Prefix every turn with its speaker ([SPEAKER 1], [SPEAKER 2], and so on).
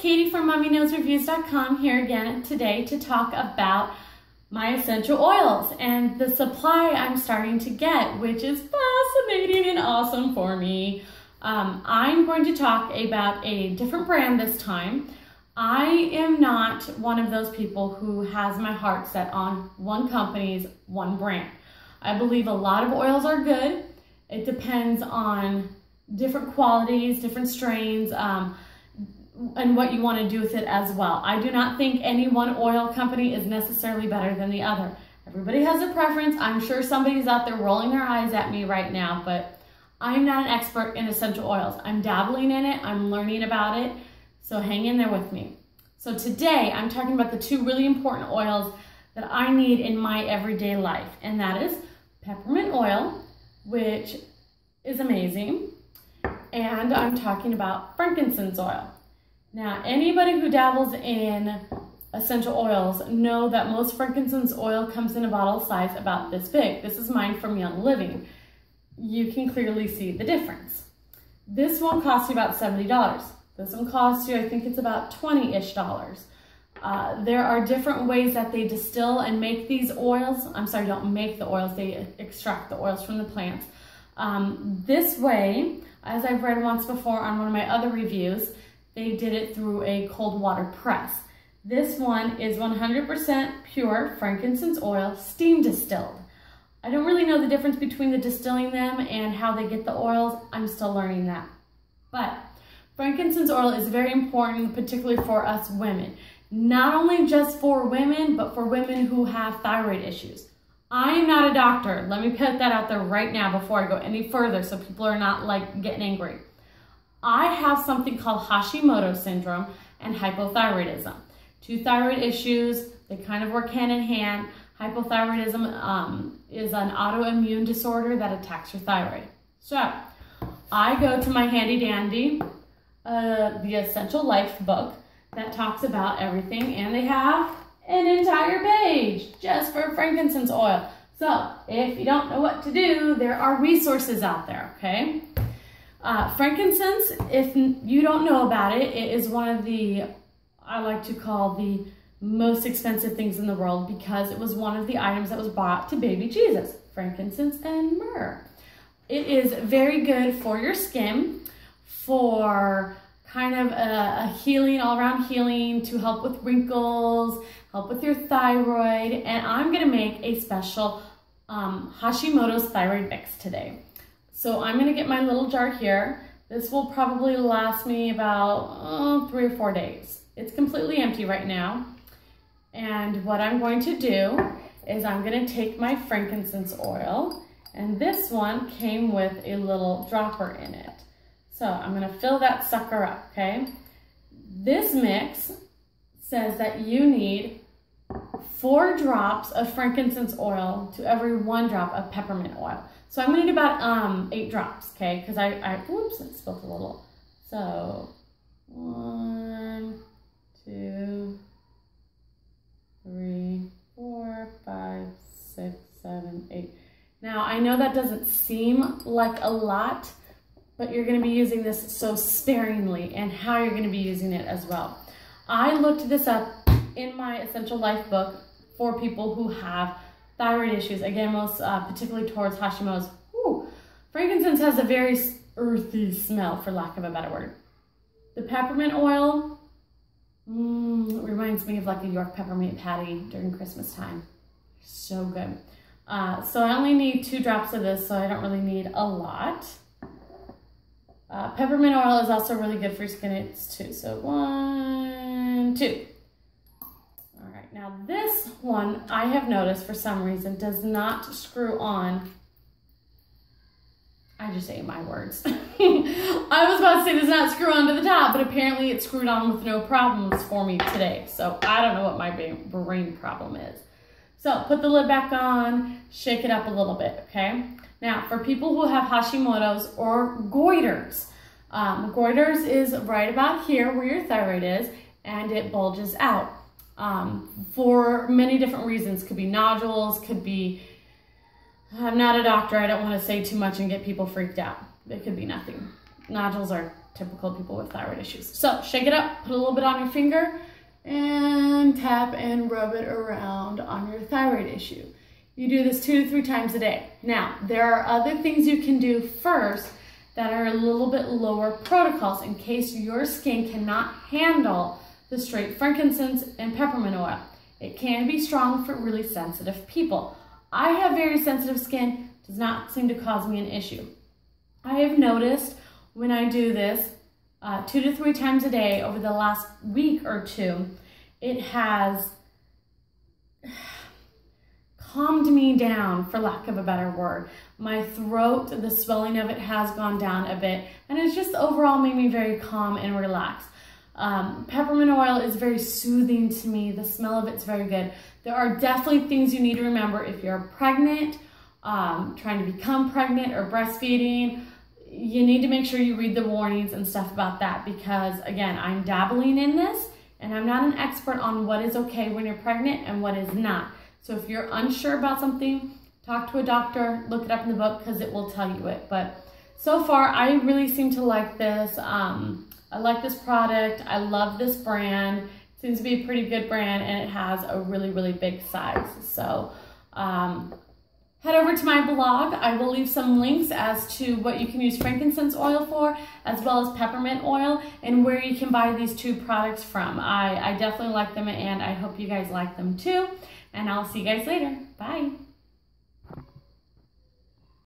[SPEAKER 1] Katie from MummyKnowsReviews.com here again today to talk about my essential oils and the supply I'm starting to get, which is fascinating and awesome for me. I'm going to talk about a different brand this time. I am not one of those people who has my heart set on one company's one brand. I believe a lot of oils are good. It depends on different qualities, different strains, and what you want to do with it as well. I do not think any one oil company is necessarily better than the other. Everybody has a preference. I'm sure somebody's out there rolling their eyes at me right now, but I'm not an expert in essential oils. I'm dabbling in it. I'm learning about it. So hang in there with me. So today I'm talking about the two really important oils that I need in my everyday life, and that is peppermint oil, which is amazing, and I'm talking about frankincense oil. Now, anybody who dabbles in essential oils know that most frankincense oil comes in a bottle size about this big. This is mine from Young Living. You can clearly see the difference. This one costs you about $70. This one costs you, I think it's about $20-ish. There are different ways that they distill and make these oils. I'm sorry, don't make the oils, they extract the oils from the plants. This way, as I've read once before on one of my other reviews, they did it through a cold water press. This one is 100% pure frankincense oil, steam distilled. I don't really know the difference between the distilling them and how they get the oils. I'm still learning that. But frankincense oil is very important, particularly for us women. Not only just for women, but for women who have thyroid issues. I am not a doctor. Let me put that out there right now before I go any further so people are not like getting angry. I have something called Hashimoto's syndrome and hypothyroidism. Two thyroid issues, they kind of work hand in hand. Hypothyroidism is an autoimmune disorder that attacks your thyroid. So I go to my handy dandy, the Essential Life book that talks about everything, and they have an entire page just for frankincense oil. So if you don't know what to do, there are resources out there, okay? Frankincense, if you don't know about it, it is one of the, I like to call the most expensive things in the world because it was one of the items that was brought to baby Jesus, frankincense and myrrh. It is very good for your skin, for kind of a healing, all-around healing, to help with wrinkles, help with your thyroid, and I'm gonna make a special Hashimoto's thyroid mix today. So I'm gonna get my little jar here. This will probably last me about 3 or 4 days. It's completely empty right now. And what I'm going to do is I'm gonna take my frankincense oil, and this one came with a little dropper in it. So I'm gonna fill that sucker up, okay? This mix says that you need 4 drops of frankincense oil to every 1 drop of peppermint oil. So I'm gonna need about 8 drops, okay? Because whoops, it spilled a little. So 1, 2, 3, 4, 5, 6, 7, 8. Now I know that doesn't seem like a lot, but you're gonna be using this so sparingly, and how you're gonna be using it as well. I looked this up in my Essential Life book for people who have thyroid issues, again, most particularly towards Hashimoto's. Ooh, frankincense has a very earthy smell, for lack of a better word. The peppermint oil reminds me of like a York peppermint patty during Christmas time. So good. So I only need 2 drops of this, so I don't really need a lot. Peppermint oil is also really good for your skin. It's 2. So 1, 2. All right, now this one I have noticed for some reason does not screw on. I just ate my words. I was about to say does not screw on to the top, but apparently it screwed on with no problems for me today. So I don't know what my brain problem is. So put the lid back on, shake it up a little bit, okay? Now, for people who have Hashimoto's or goiters, goiters is right about here where your thyroid is, and it bulges out for many different reasons. Could be nodules, could be, I'm not a doctor, I don't want to say too much and get people freaked out. It could be nothing. Nodules are typical people with thyroid issues. So shake it up, put a little bit on your finger, and tap and rub it around on your thyroid issue. You do this 2 to 3 times a day. Now, there are other things you can do first that are a little bit lower protocols in case your skin cannot handle the straight frankincense and peppermint oil. It can be strong for really sensitive people. I have very sensitive skin, does not seem to cause me an issue. I have noticed when I do this 2 to 3 times a day over the last week or two, it has calmed me down, for lack of a better word. My throat, the swelling of it has gone down a bit, and it's just overall made me very calm and relaxed. Peppermint oil is very soothing to me. The smell of it's very good. There are definitely things you need to remember if you're pregnant, trying to become pregnant, or breastfeeding. You need to make sure you read the warnings and stuff about that, because again, I'm dabbling in this and I'm not an expert on what is okay when you're pregnant and what is not. So if you're unsure about something, talk to a doctor, look it up in the book, because it will tell you it. But so far, I really seem to like this. I like this product. I love this brand. It seems to be a pretty good brand, and it has a really, really big size. So head over to my blog. I will leave some links as to what you can use frankincense oil for, as well as peppermint oil, and where you can buy these 2 products from. I definitely like them, and I hope you guys like them too. And I'll see you guys later. Bye.